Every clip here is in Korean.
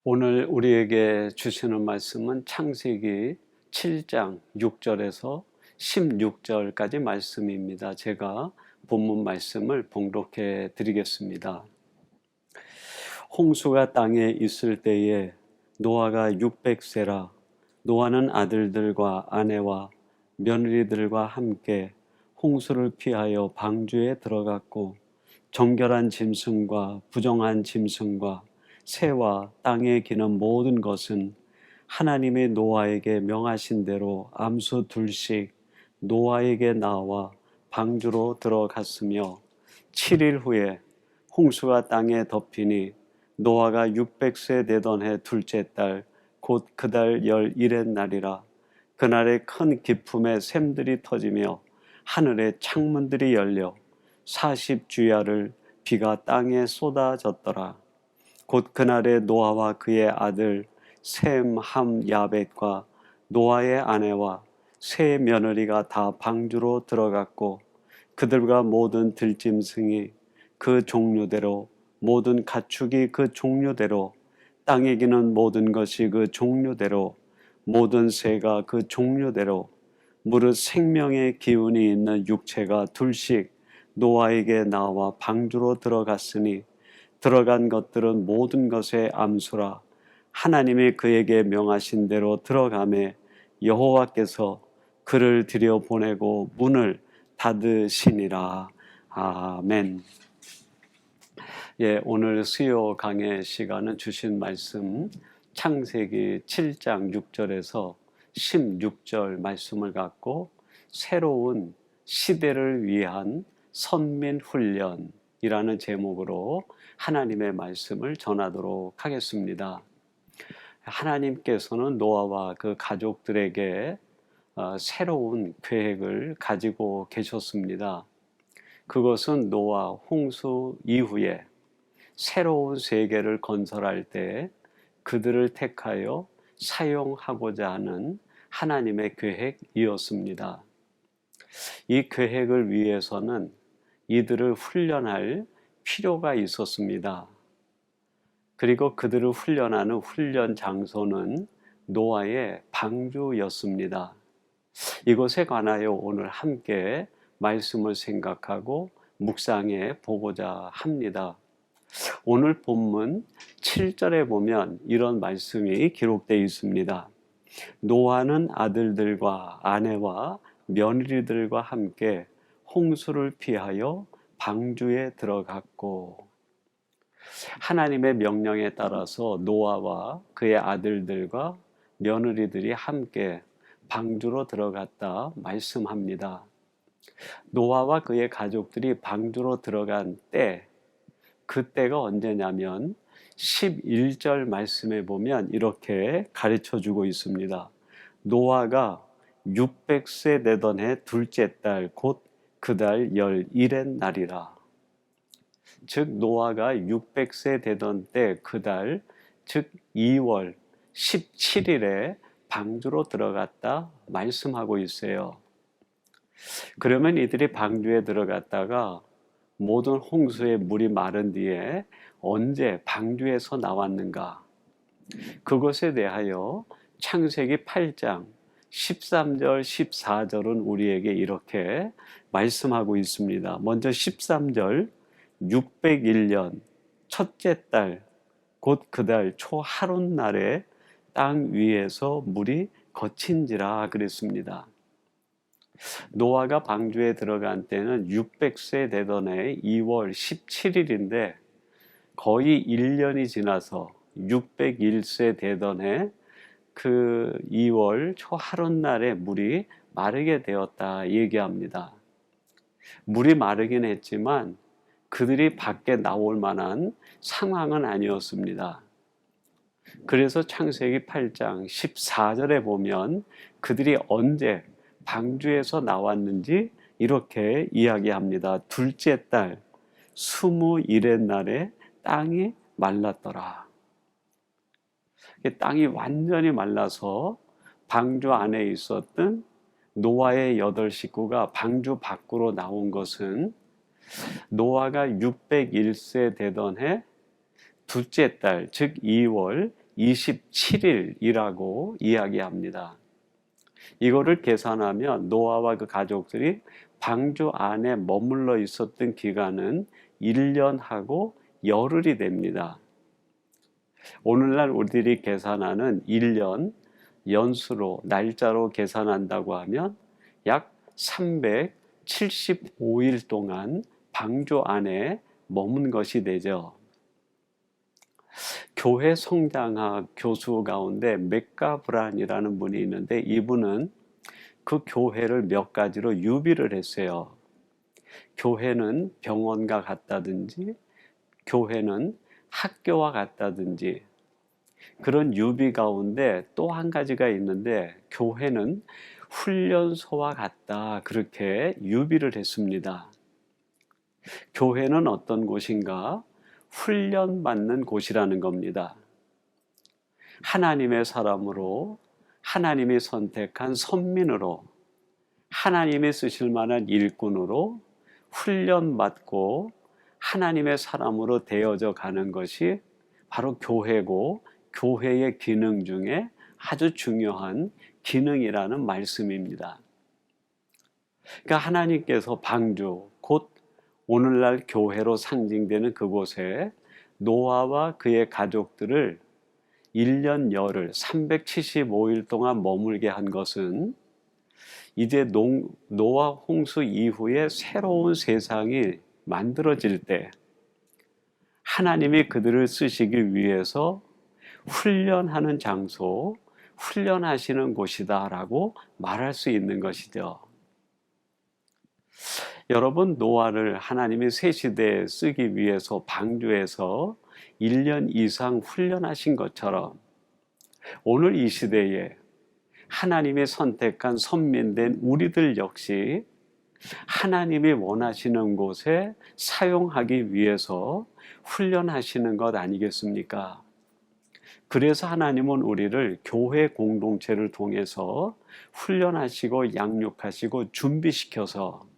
오늘 우리에게 주시는 말씀은 창세기 7장 6절에서 16절까지 말씀입니다. 제가 본문 말씀을 봉독해 드리겠습니다. 홍수가 땅에 있을 때에 노아가 600세라 노아는 아들들과 아내와 며느리들과 함께 홍수를 피하여 방주에 들어갔고 정결한 짐승과 부정한 짐승과 새와 땅에 기는 모든 것은 하나님의 노아에게 명하신 대로 암수 둘씩 노아에게 나와 방주로 들어갔으며 7일 후에 홍수가 땅에 덮이니 노아가 600세 되던 해 둘째 달 곧 그달 11의 날이라. 그날에 큰 기품의 샘들이 터지며 하늘의 창문들이 열려 40주야를 비가 땅에 쏟아졌더라. 곧 그날에 노아와 그의 아들 셈, 함, 야벳과 노아의 아내와 세 며느리가 다 방주로 들어갔고 그들과 모든 들짐승이 그 종류대로 모든 가축이 그 종류대로 땅에 기는 모든 것이 그 종류대로 모든 새가 그 종류대로 무릇 생명의 기운이 있는 육체가 둘씩 노아에게 나와 방주로 들어갔으니 들어간 것들은 모든 것의 암수라. 하나님이 그에게 명하신 대로 들어가매 여호와께서 그를 들여보내고 문을 닫으시니라. 아멘. 오늘 수요 강의 시간은 주신 말씀 창세기 7장 6절에서 16절 말씀을 갖고 새로운 시대를 위한 선민훈련이라는 제목으로 하나님의 말씀을 전하도록 하겠습니다. 하나님께서는 노아와 그 가족들에게 새로운 계획을 가지고 계셨습니다. 그것은 노아 홍수 이후에 새로운 세계를 건설할 때 그들을 택하여 사용하고자 하는 하나님의 계획이었습니다. 이 계획을 위해서는 이들을 훈련할 필요가 있었습니다. 그리고 그들을 훈련하는 훈련 장소는 노아의 방주였습니다. 이것에 관하여 오늘 함께 말씀을 생각하고 묵상해 보고자 합니다. 오늘 본문 7절에 보면 이런 말씀이 기록되어 있습니다. 노아는 아들들과 아내와 며느리들과 함께 홍수를 피하여 방주에 들어갔고, 하나님의 명령에 따라서 노아와 그의 아들들과 며느리들이 함께 방주로 들어갔다 말씀합니다. 노아와 그의 가족들이 방주로 들어간 때, 그때가 언제냐면 11절 말씀에 보면 이렇게 가르쳐주고 있습니다. 노아가 600세 되던 해 둘째 달 곧 그달 11의 날이라. 즉 노아가 600세 되던 때 그달, 즉 2월 17일에 방주로 들어갔다 말씀하고 있어요. 그러면 이들이 방주에 들어갔다가 모든 홍수의 물이 마른 뒤에 언제 방주에서 나왔는가? 그것에 대하여 창세기 8장 13절, 14절은 우리에게 이렇게 말씀하고 있습니다. 먼저 13절, 601년 첫째 달, 곧 그달 초 하룻날에 땅 위에서 물이 거친지라 그랬습니다. 노아가 방주에 들어간 때는 600세 되던 해 2월 17일인데 거의 1년이 지나서 601세 되던 해 그 2월 초 하룻날에 물이 마르게 되었다 얘기합니다. 물이 마르긴 했지만 그들이 밖에 나올 만한 상황은 아니었습니다. 그래서 창세기 8장 14절에 보면 그들이 언제 방주에서 나왔는지 이렇게 이야기합니다. 둘째 달 21의 날에 땅이 말랐더라. 땅이 완전히 말라서 방주 안에 있었던 노아의 8 식구가 방주 밖으로 나온 것은 노아가 601세 되던 해 둘째 달, 즉 2월 27일이라고 이야기합니다. 이거를 계산하면 노아와 그 가족들이 방주 안에 머물러 있었던 기간은 1년하고 열흘이 됩니다. 오늘날 우리들이 계산하는 1년 연수로 날짜로 계산한다고 하면 약 375일 동안 방주 안에 머문 것이 되죠. 교회 성장학 교수 가운데 맥가브란이라는 분이 있는데 이분은 그 교회를 몇 가지로 유비를 했어요. 교회는 병원과 같다든지 교회는 학교와 같다든지 그런 유비 가운데 또 한 가지가 있는데 교회는 훈련소와 같다 그렇게 유비를 했습니다. 교회는 어떤 곳인가? 훈련받는 곳이라는 겁니다. 하나님의 사람으로 하나님이 선택한 선민으로 하나님이 쓰실 만한 일꾼으로 훈련받고 하나님의 사람으로 되어져 가는 것이 바로 교회고 교회의 기능 중에 아주 중요한 기능이라는 말씀입니다. 그러니까 하나님께서 방주 곧 오늘날 교회로 상징되는 그곳에 노아와 그의 가족들을 1년 열흘 375일 동안 머물게 한 것은 이제 노아 홍수 이후에 새로운 세상이 만들어질 때 하나님이 그들을 쓰시기 위해서 훈련하는 장소, 훈련하시는 곳이다라고 말할 수 있는 것이죠. 여러분, 노아를 하나님이 새 시대에 쓰기 위해서 방주에서 1년 이상 훈련하신 것처럼 오늘 이 시대에 하나님이 선택한 선민된 우리들 역시 하나님이 원하시는 곳에 사용하기 위해서 훈련하시는 것 아니겠습니까? 그래서 하나님은 우리를 교회 공동체를 통해서 훈련하시고 양육하시고 준비시켜서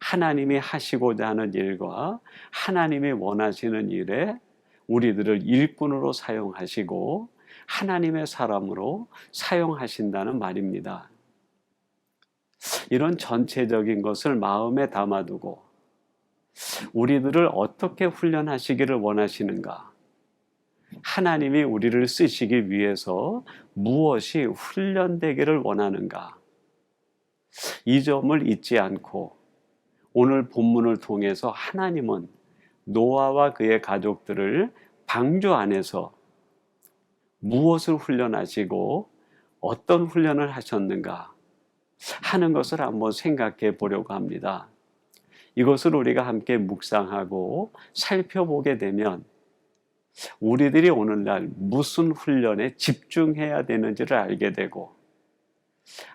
하나님이 하시고자 하는 일과 하나님이 원하시는 일에 우리들을 일꾼으로 사용하시고 하나님의 사람으로 사용하신다는 말입니다. 이런 전체적인 것을 마음에 담아두고 우리들을 어떻게 훈련하시기를 원하시는가? 하나님이 우리를 쓰시기 위해서 무엇이 훈련되기를 원하는가? 이 점을 잊지 않고 오늘 본문을 통해서 하나님은 노아와 그의 가족들을 방주 안에서 무엇을 훈련하시고 어떤 훈련을 하셨는가 하는 것을 한번 생각해 보려고 합니다. 이것을 우리가 함께 묵상하고 살펴보게 되면 우리들이 오늘날 무슨 훈련에 집중해야 되는지를 알게 되고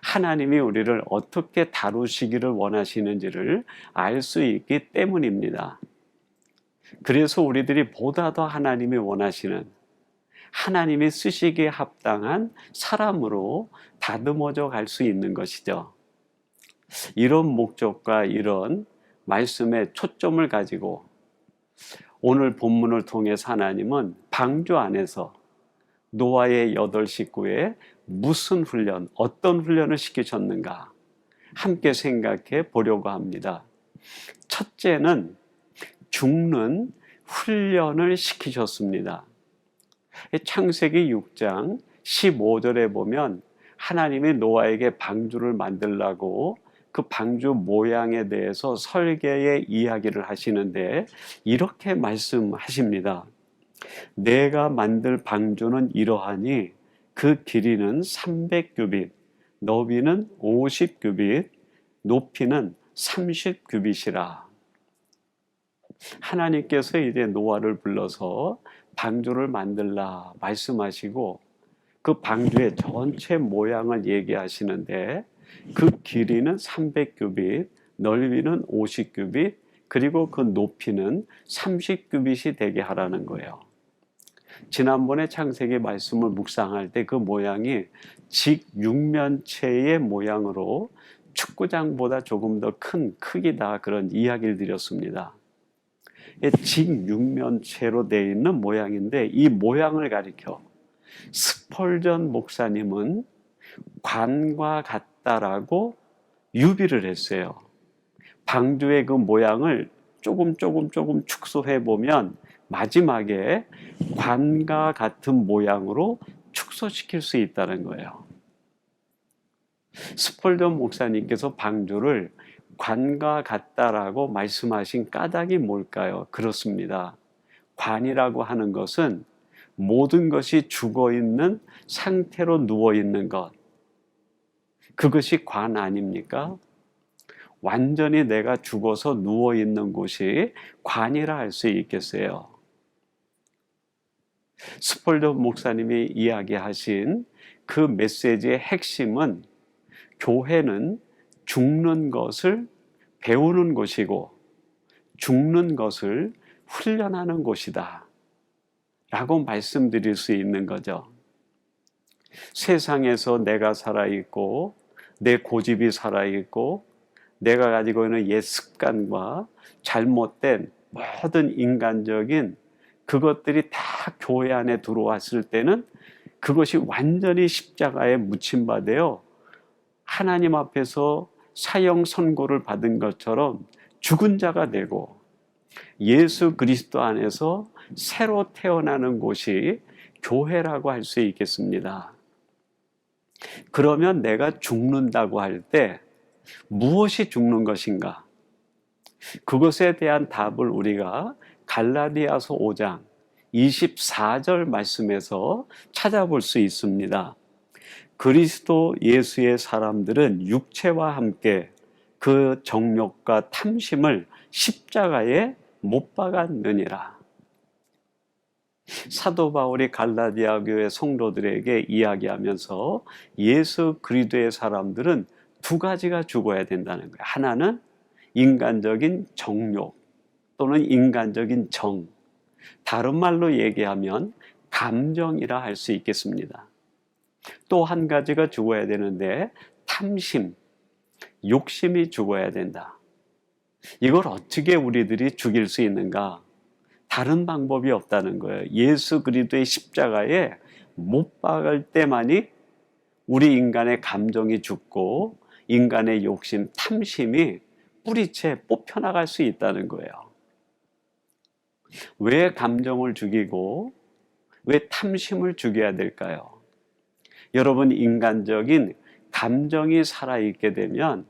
하나님이 우리를 어떻게 다루시기를 원하시는지를 알 수 있기 때문입니다. 그래서 우리들이 보다 더 하나님이 원하시는 하나님이 쓰시기에 합당한 사람으로 다듬어져 갈 수 있는 것이죠. 이런 목적과 이런 말씀에 초점을 가지고 오늘 본문을 통해서 하나님은 방주 안에서 노아의 8 식구에 무슨 훈련, 어떤 훈련을 시키셨는가 함께 생각해 보려고 합니다. 첫째는 죽는 훈련을 시키셨습니다. 창세기 6장 15절에 보면 하나님이 노아에게 방주를 만들라고 그 방주 모양에 대해서 설계의 이야기를 하시는데 이렇게 말씀하십니다. 내가 만들 방주는 이러하니 그 길이는 300규빗, 너비는 50규빗, 높이는 30규빗이라. 하나님께서 이제 노아를 불러서 방주를 만들라 말씀하시고 그 방주의 전체 모양을 얘기하시는데 그 길이는 300규빗, 넓이는 50규빗, 그리고 그 높이는 30규빗이 되게 하라는 거예요. 지난번에 창세기 말씀을 묵상할 때 그 모양이 직육면체의 모양으로 축구장보다 조금 더 큰 크기다 그런 이야기를 드렸습니다. 직육면체로 되어 있는 모양인데 이 모양을 가리켜 스펄전 목사님은 관과 같다라고 유비를 했어요. 방주의 그 모양을 조금 축소해 보면 마지막에 관과 같은 모양으로 축소시킬 수 있다는 거예요. 스펄전 목사님께서 방주를 관과 같다라고 말씀하신 까닭이 뭘까요? 그렇습니다. 관이라고 하는 것은 모든 것이 죽어 있는 상태로 누워 있는 것. 그것이 관 아닙니까? 완전히 내가 죽어서 누워 있는 곳이 관이라 할 수 있겠어요. 스펄전 목사님이 이야기하신 그 메시지의 핵심은 교회는 죽는 것을 배우는 곳이고 죽는 것을 훈련하는 곳이다 라고 말씀드릴 수 있는 거죠. 세상에서 내가 살아있고 내 고집이 살아있고 내가 가지고 있는 옛 습관과 잘못된 모든 인간적인 그것들이 다 교회 안에 들어왔을 때는 그것이 완전히 십자가에 묻힌바되어 하나님 앞에서 사형 선고를 받은 것처럼 죽은 자가 되고 예수 그리스도 안에서 새로 태어나는 곳이 교회라고 할 수 있겠습니다. 그러면 내가 죽는다고 할 때 무엇이 죽는 것인가? 그것에 대한 답을 우리가 갈라디아서 5장 24절 말씀에서 찾아볼 수 있습니다. 그리스도 예수의 사람들은 육체와 함께 그 정욕과 탐심을 십자가에 못 박았느니라. 사도 바울이 갈라디아 교회 성도들에게 이야기하면서 예수 그리스도의 사람들은 두 가지가 죽어야 된다는 거예요. 하나는 인간적인 정욕 또는 인간적인 정, 다른 말로 얘기하면 감정이라 할 수 있겠습니다. 또 한 가지가 죽어야 되는데 탐심, 욕심이 죽어야 된다. 이걸 어떻게 우리들이 죽일 수 있는가? 다른 방법이 없다는 거예요. 예수 그리스도의 십자가에 못 박을 때만이 우리 인간의 감정이 죽고 인간의 욕심, 탐심이 뿌리채 뽑혀나갈 수 있다는 거예요. 왜 감정을 죽이고 왜 탐심을 죽여야 될까요? 여러분, 인간적인 감정이 살아있게 되면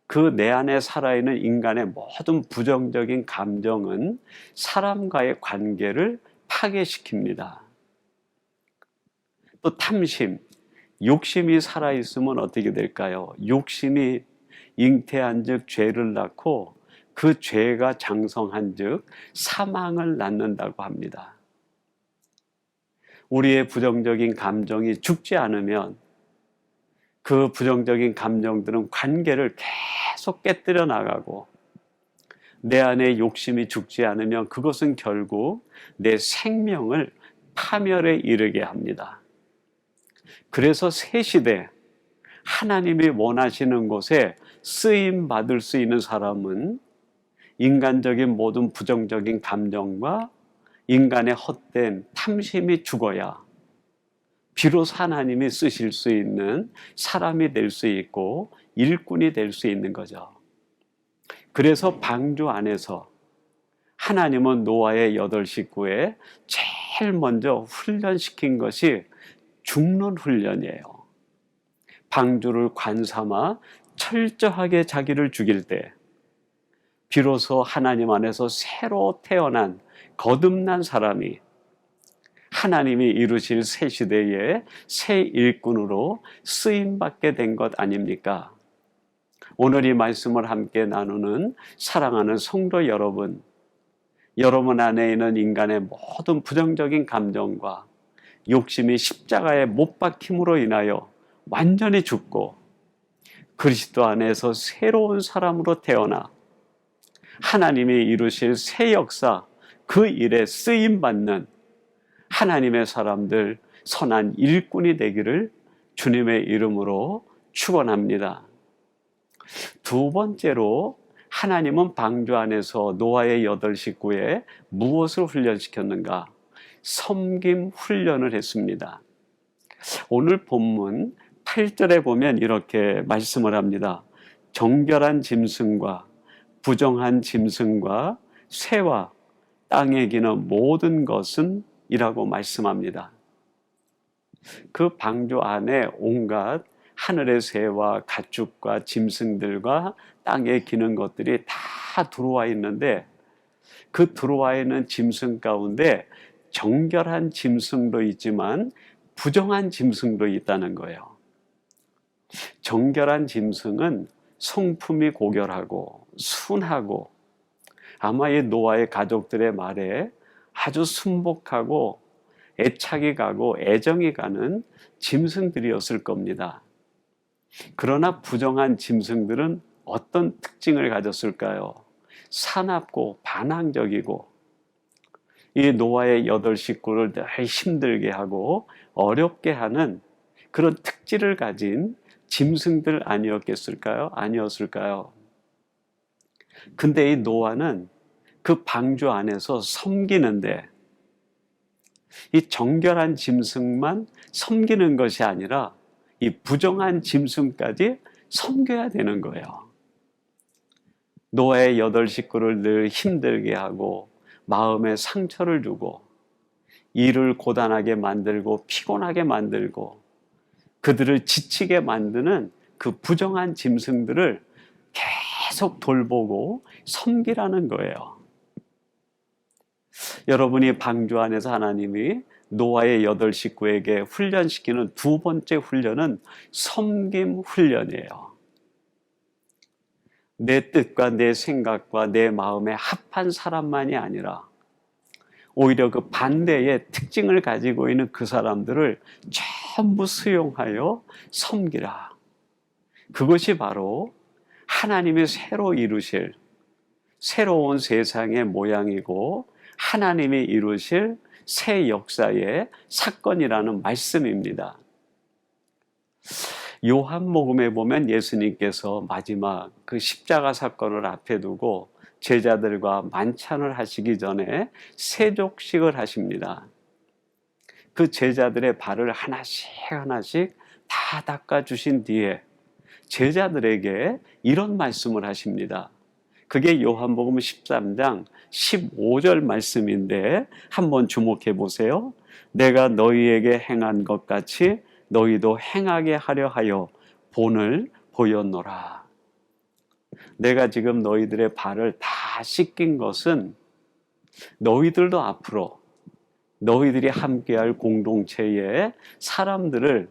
그 내 안에 살아있는 인간의 모든 부정적인 감정은 사람과의 관계를 파괴시킵니다. 또 탐심, 욕심이 살아있으면 어떻게 될까요? 욕심이 잉태한 즉 죄를 낳고 그 죄가 장성한 즉 사망을 낳는다고 합니다. 우리의 부정적인 감정이 죽지 않으면 그 부정적인 감정들은 관계를 계속 깨뜨려 나가고 내 안에 욕심이 죽지 않으면 그것은 결국 내 생명을 파멸에 이르게 합니다. 그래서 새 시대 하나님이 원하시는 곳에 쓰임 받을 수 있는 사람은 인간적인 모든 부정적인 감정과 인간의 헛된 탐심이 죽어야 비로소 하나님이 쓰실 수 있는 사람이 될 수 있고 일꾼이 될 수 있는 거죠. 그래서 방주 안에서 하나님은 노아의 8 식구에 제일 먼저 훈련시킨 것이 죽는 훈련이에요. 방주를 관삼아 철저하게 자기를 죽일 때 비로소 하나님 안에서 새로 태어난 거듭난 사람이 하나님이 이루실 새 시대의 새 일꾼으로 쓰임받게 된 것 아닙니까? 오늘 이 말씀을 함께 나누는 사랑하는 성도 여러분, 여러분 안에 있는 인간의 모든 부정적인 감정과 욕심이 십자가에 못 박힘으로 인하여 완전히 죽고 그리스도 안에서 새로운 사람으로 태어나 하나님이 이루실 새 역사, 그 일에 쓰임받는 하나님의 사람들, 선한 일꾼이 되기를 주님의 이름으로 축원합니다. 두 번째로 하나님은 방주 안에서 노아의 8 식구에 무엇을 훈련시켰는가? 섬김 훈련을 했습니다. 오늘 본문 8절에 보면 이렇게 말씀을 합니다. 정결한 짐승과 부정한 짐승과 새와 땅에 기는 모든 것은 이라고 말씀합니다. 그 방주 안에 온갖 하늘의 새와 가축과 짐승들과 땅에 기는 것들이 다 들어와 있는데, 그 들어와 있는 짐승 가운데 정결한 짐승도 있지만 부정한 짐승도 있다는 거예요. 정결한 짐승은 성품이 고결하고 순하고, 아마 이 노아의 가족들의 말에 아주 순복하고 애착이 가고 애정이 가는 짐승들이었을 겁니다. 그러나 부정한 짐승들은 어떤 특징을 가졌을까요? 사납고 반항적이고, 이 노아의 8 식구를 늘 힘들게 하고 어렵게 하는 그런 특질을 가진 짐승들 아니었겠을까요? 아니었을까요? 근데 이 노아는 그 방주 안에서 섬기는데, 이 정결한 짐승만 섬기는 것이 아니라 이 부정한 짐승까지 섬겨야 되는 거예요. 노아의 8 식구를 늘 힘들게 하고 마음에 상처를 주고 일을 고단하게 만들고 피곤하게 만들고 그들을 지치게 만드는 그 부정한 짐승들을 계속 돌보고 섬기라는 거예요. 여러분이 방주 안에서 하나님이 노아의 8 식구에게 훈련시키는 두 번째 훈련은 섬김 훈련이에요. 내 뜻과 내 생각과 내 마음에 합한 사람만이 아니라 오히려 그 반대의 특징을 가지고 있는 그 사람들을 전부 수용하여 섬기라. 그것이 바로 하나님이 새로 이루실 새로운 세상의 모양이고 하나님이 이루실 새 역사의 사건이라는 말씀입니다. 요한복음에 보면 예수님께서 마지막 그 십자가 사건을 앞에 두고 제자들과 만찬을 하시기 전에 세족식을 하십니다. 그 제자들의 발을 하나씩 하나씩 다 닦아주신 뒤에 제자들에게 이런 말씀을 하십니다. 그게 요한복음 13장 15절 말씀인데 한번 주목해 보세요. 내가 너희에게 행한 것 같이 너희도 행하게 하려 하여 본을 보였노라. 내가 지금 너희들의 발을 다 씻긴 것은 너희들도 앞으로 너희들이 함께할 공동체의 사람들을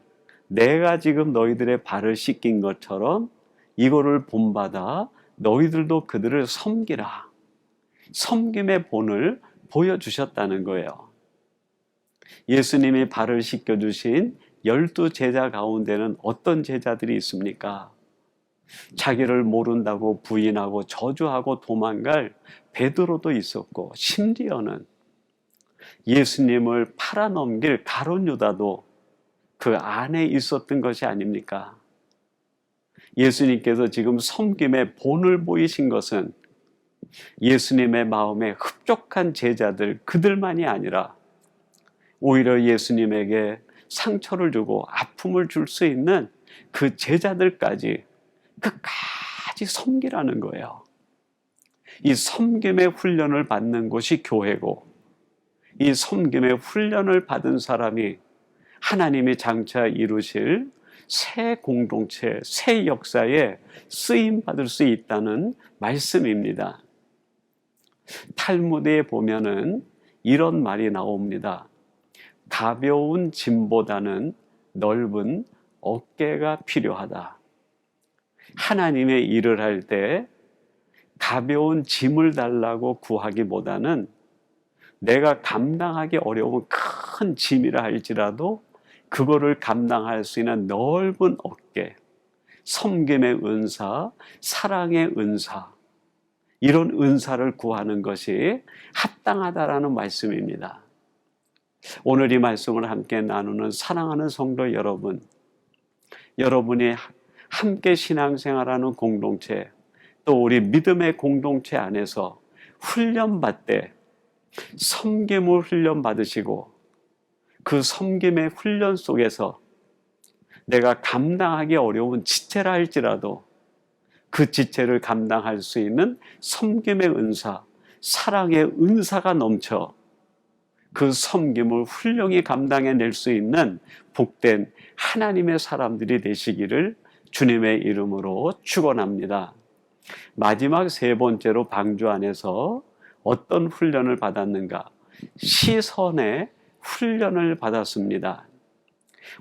내가 지금 너희들의 발을 씻긴 것처럼 이거를 본받아 너희들도 그들을 섬기라. 섬김의 본을 보여주셨다는 거예요. 예수님이 발을 씻겨주신 12 제자 가운데는 어떤 제자들이 있습니까? 자기를 모른다고 부인하고 저주하고 도망갈 베드로도 있었고, 심지어는 예수님을 팔아넘길 가룟 유다도 그 안에 있었던 것이 아닙니까? 예수님께서 지금 섬김의 본을 보이신 것은 예수님의 마음에 흡족한 제자들, 그들만이 아니라 오히려 예수님에게 상처를 주고 아픔을 줄 수 있는 그 제자들까지 끝까지 섬기라는 거예요. 이 섬김의 훈련을 받는 곳이 교회고, 이 섬김의 훈련을 받은 사람이 하나님이 장차 이루실 새 공동체, 새 역사에 쓰임받을 수 있다는 말씀입니다. 탈무드에 보면은 이런 말이 나옵니다. 가벼운 짐보다는 넓은 어깨가 필요하다. 하나님의 일을 할 때 가벼운 짐을 달라고 구하기보다는 내가 감당하기 어려운 큰 짐이라 할지라도 그거를 감당할 수 있는 넓은 어깨, 섬김의 은사, 사랑의 은사, 이런 은사를 구하는 것이 합당하다라는 말씀입니다. 오늘 이 말씀을 함께 나누는 사랑하는 성도 여러분, 여러분이 함께 신앙생활하는 공동체, 또 우리 믿음의 공동체 안에서 훈련받되 섬김을 훈련 받으시고 그 섬김의 훈련 속에서 내가 감당하기 어려운 지체라 할지라도 그 지체를 감당할 수 있는 섬김의 은사, 사랑의 은사가 넘쳐 그 섬김을 훌륭히 감당해낼 수 있는 복된 하나님의 사람들이 되시기를 주님의 이름으로 축원합니다. 마지막 세 번째로 방주 안에서 어떤 훈련을 받았는가? 시선의 훈련을 받았습니다.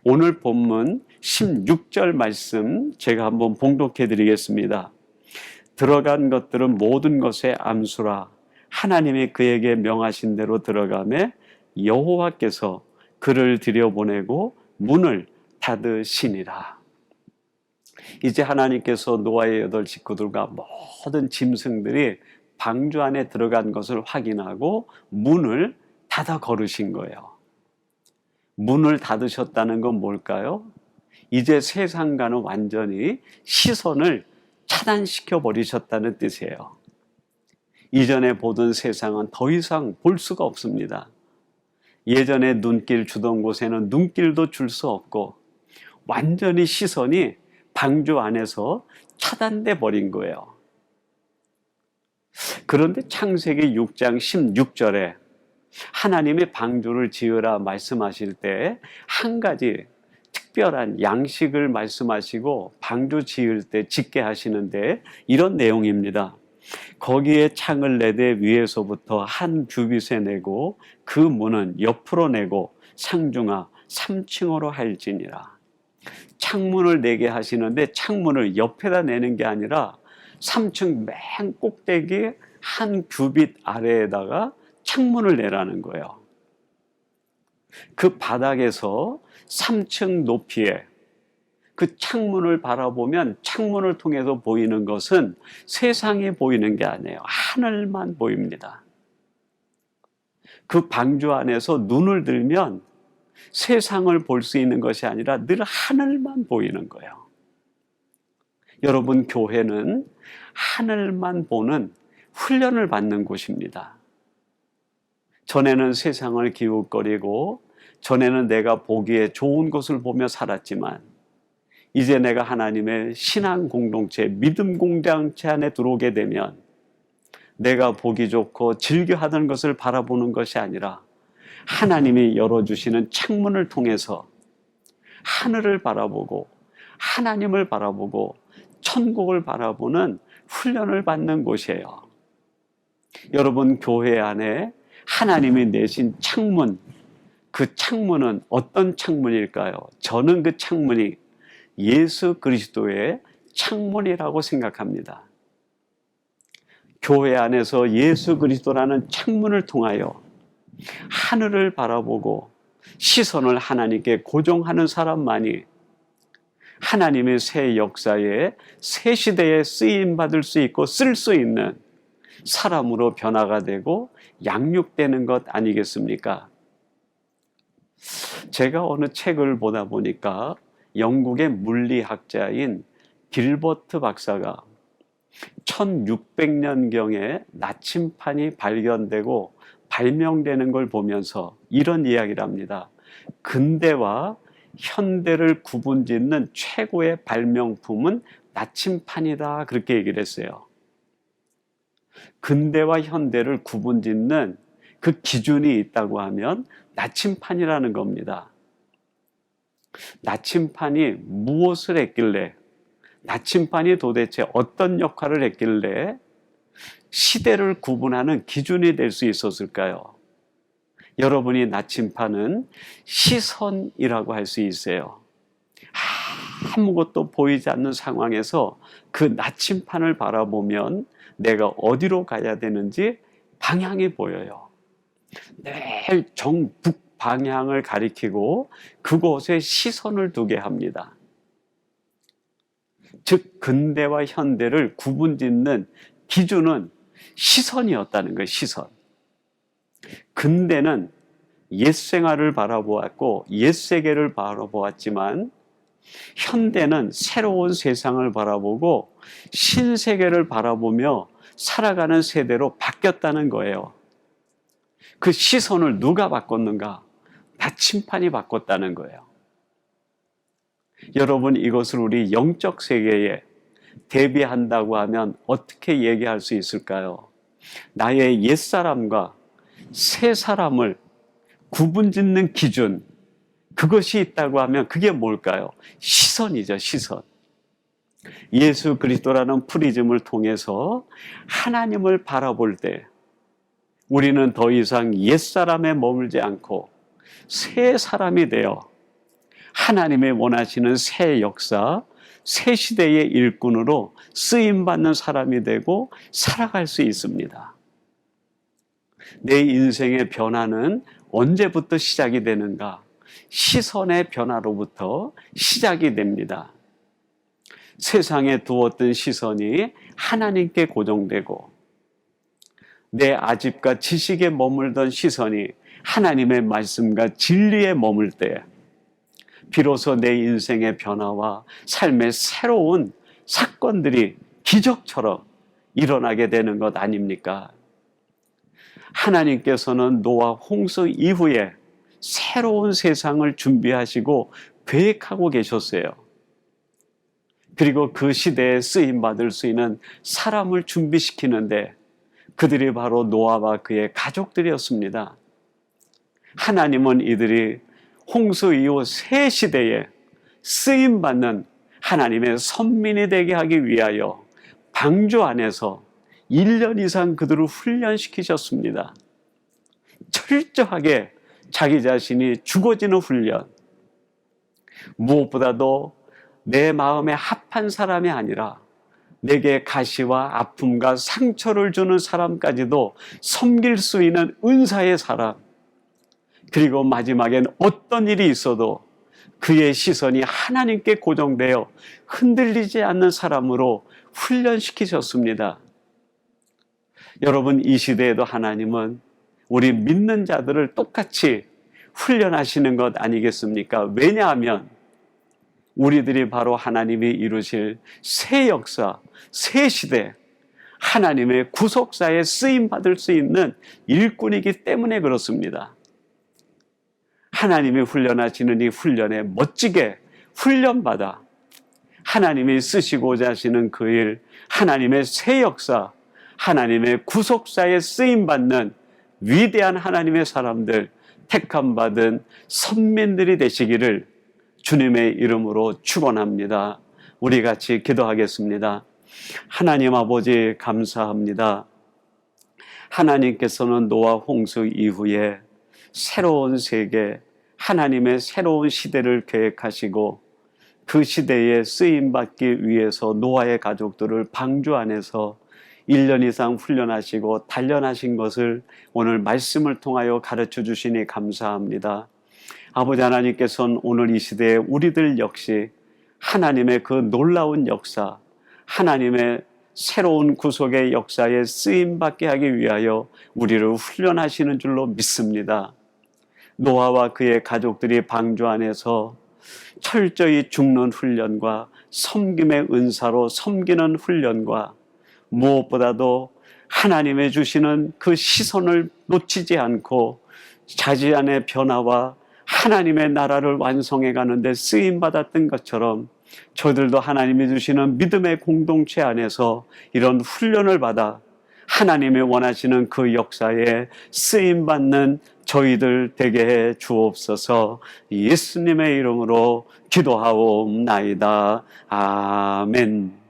오늘 본문 16절 말씀 제가 한번 봉독해 드리겠습니다. 들어간 것들은 모든 것의 암수라. 하나님이 그에게 명하신 대로 들어가매 여호와께서 그를 들여보내고 문을 닫으시니라. 이제 하나님께서 노아의 8 식구들과 모든 짐승들이 방주 안에 들어간 것을 확인하고 문을 닫아 걸으신 거예요. 문을 닫으셨다는 건 뭘까요? 이제 세상과는 완전히 시선을 차단시켜 버리셨다는 뜻이에요. 이전에 보던 세상은 더 이상 볼 수가 없습니다. 예전에 눈길 주던 곳에는 눈길도 줄 수 없고 완전히 시선이 방주 안에서 차단돼 버린 거예요. 그런데 창세기 6장 16절에 하나님이 방주를 지으라 말씀하실 때 한 가지 특별한 양식을 말씀하시고 방주 지을 때 짓게 하시는데 이런 내용입니다. 거기에 창을 내되 위에서부터 한 규빗에 내고 그 문은 옆으로 내고 상중하 3층으로 할지니라. 창문을 내게 하시는데 창문을 옆에다 내는 게 아니라 3층 맨 꼭대기 한 규빗 아래에다가 창문을 내라는 거예요. 그 바닥에서 3층 높이에 그 창문을 바라보면 창문을 통해서 보이는 것은 세상이 보이는 게 아니에요. 하늘만 보입니다. 그 방주 안에서 눈을 들면 세상을 볼 수 있는 것이 아니라 늘 하늘만 보이는 거예요. 여러분, 교회는 하늘만 보는 훈련을 받는 곳입니다. 전에는 세상을 기웃거리고 전에는 내가 보기에 좋은 것을 보며 살았지만 이제 내가 하나님의 신앙 공동체, 믿음 공동체 안에 들어오게 되면 내가 보기 좋고 즐겨 하던 것을 바라보는 것이 아니라 하나님이 열어주시는 창문을 통해서 하늘을 바라보고 하나님을 바라보고 천국을 바라보는 훈련을 받는 곳이에요. 여러분, 교회 안에 하나님이 내신 창문, 그 창문은 어떤 창문일까요? 저는 그 창문이 예수 그리스도의 창문이라고 생각합니다. 교회 안에서 예수 그리스도라는 창문을 통하여 하늘을 바라보고 시선을 하나님께 고정하는 사람만이 하나님의 새 역사에 새 시대에 쓰임받을 수 있고 쓸 수 있는 사람으로 변화가 되고 양육되는 것 아니겠습니까? 제가 어느 책을 보다 보니까 영국의 물리학자인 길버트 박사가 1600년경에 나침판이 발견되고 발명되는 걸 보면서 이런 이야기를 합니다. 근대와 현대를 구분짓는 최고의 발명품은 나침판이다, 그렇게 얘기를 했어요. 근대와 현대를 구분짓는 그 기준이 있다고 하면 나침판이라는 겁니다. 나침판이 무엇을 했길래, 나침판이 도대체 어떤 역할을 했길래 시대를 구분하는 기준이 될 수 있었을까요? 여러분이 나침판은 시선이라고 할 수 있어요. 아무것도 보이지 않는 상황에서 그 나침판을 바라보면 내가 어디로 가야 되는지 방향이 보여요. 늘 정북 방향을 가리키고 그곳에 시선을 두게 합니다. 즉, 근대와 현대를 구분짓는 기준은 시선이었다는 거예요. 시선. 근대는 옛 생활을 바라보았고 옛 세계를 바라보았지만 현대는 새로운 세상을 바라보고 신세계를 바라보며 살아가는 세대로 바뀌었다는 거예요. 그 시선을 누가 바꿨는가? 나침판이 바꿨다는 거예요. 여러분, 이것을 우리 영적 세계에 대비한다고 하면 어떻게 얘기할 수 있을까요? 나의 옛사람과 새 사람을 구분짓는 기준, 그것이 있다고 하면 그게 뭘까요? 시선이죠, 시선. 예수 그리스도라는 프리즘을 통해서 하나님을 바라볼 때 우리는 더 이상 옛사람에 머물지 않고 새 사람이 되어 하나님의 원하시는 새 역사, 새 시대의 일꾼으로 쓰임받는 사람이 되고 살아갈 수 있습니다. 내 인생의 변화는 언제부터 시작이 되는가? 시선의 변화로부터 시작이 됩니다. 세상에 두었던 시선이 하나님께 고정되고 내 아집과 지식에 머물던 시선이 하나님의 말씀과 진리에 머물 때 비로소 내 인생의 변화와 삶의 새로운 사건들이 기적처럼 일어나게 되는 것 아닙니까? 하나님께서는 노아 홍수 이후에 새로운 세상을 준비하시고 계획하고 계셨어요. 그리고 그 시대에 쓰임받을 수 있는 사람을 준비시키는데 그들이 바로 노아와 그의 가족들이었습니다. 하나님은 이들이 홍수 이후 새 시대에 쓰임받는 하나님의 선민이 되게 하기 위하여 방주 안에서 1년 이상 그들을 훈련시키셨습니다. 철저하게 자기 자신이 죽어지는 훈련. 무엇보다도 내 마음에 합한 사람이 아니라 내게 가시와 아픔과 상처를 주는 사람까지도 섬길 수 있는 은사의 사람. 그리고 마지막엔 어떤 일이 있어도 그의 시선이 하나님께 고정되어 흔들리지 않는 사람으로 훈련시키셨습니다. 여러분, 이 시대에도 하나님은 우리 믿는 자들을 똑같이 훈련하시는 것 아니겠습니까? 왜냐하면 우리들이 바로 하나님이 이루실 새 역사, 새 시대, 하나님의 구속사에 쓰임받을 수 있는 일꾼이기 때문에 그렇습니다. 하나님이 훈련하시는 이 훈련에 멋지게 훈련받아 하나님이 쓰시고자 하시는 그 일, 하나님의 새 역사, 하나님의 구속사에 쓰임받는 위대한 하나님의 사람들, 택함받은 선민들이 되시기를 주님의 이름으로 축원합니다. 우리 같이 기도하겠습니다. 하나님 아버지, 감사합니다. 하나님께서는 노아 홍수 이후에 새로운 세계, 하나님의 새로운 시대를 계획하시고 그 시대에 쓰임받기 위해서 노아의 가족들을 방주 안에서 1년 이상 훈련하시고 단련하신 것을 오늘 말씀을 통하여 가르쳐 주시니 감사합니다. 아버지 하나님께서는 오늘 이 시대에 우리들 역시 하나님의 그 놀라운 역사, 하나님의 새로운 구속의 역사에 쓰임받게 하기 위하여 우리를 훈련하시는 줄로 믿습니다. 노아와 그의 가족들이 방주 안에서 철저히 죽는 훈련과 섬김의 은사로 섬기는 훈련과 무엇보다도 하나님의 주시는 그 시선을 놓치지 않고 자지안의 변화와 하나님의 나라를 완성해 가는데 쓰임받았던 것처럼 저들도 하나님이 주시는 믿음의 공동체 안에서 이런 훈련을 받아 하나님이 원하시는 그 역사에 쓰임받는 저희들 되게 해 주옵소서. 예수님의 이름으로 기도하옵나이다. 아멘.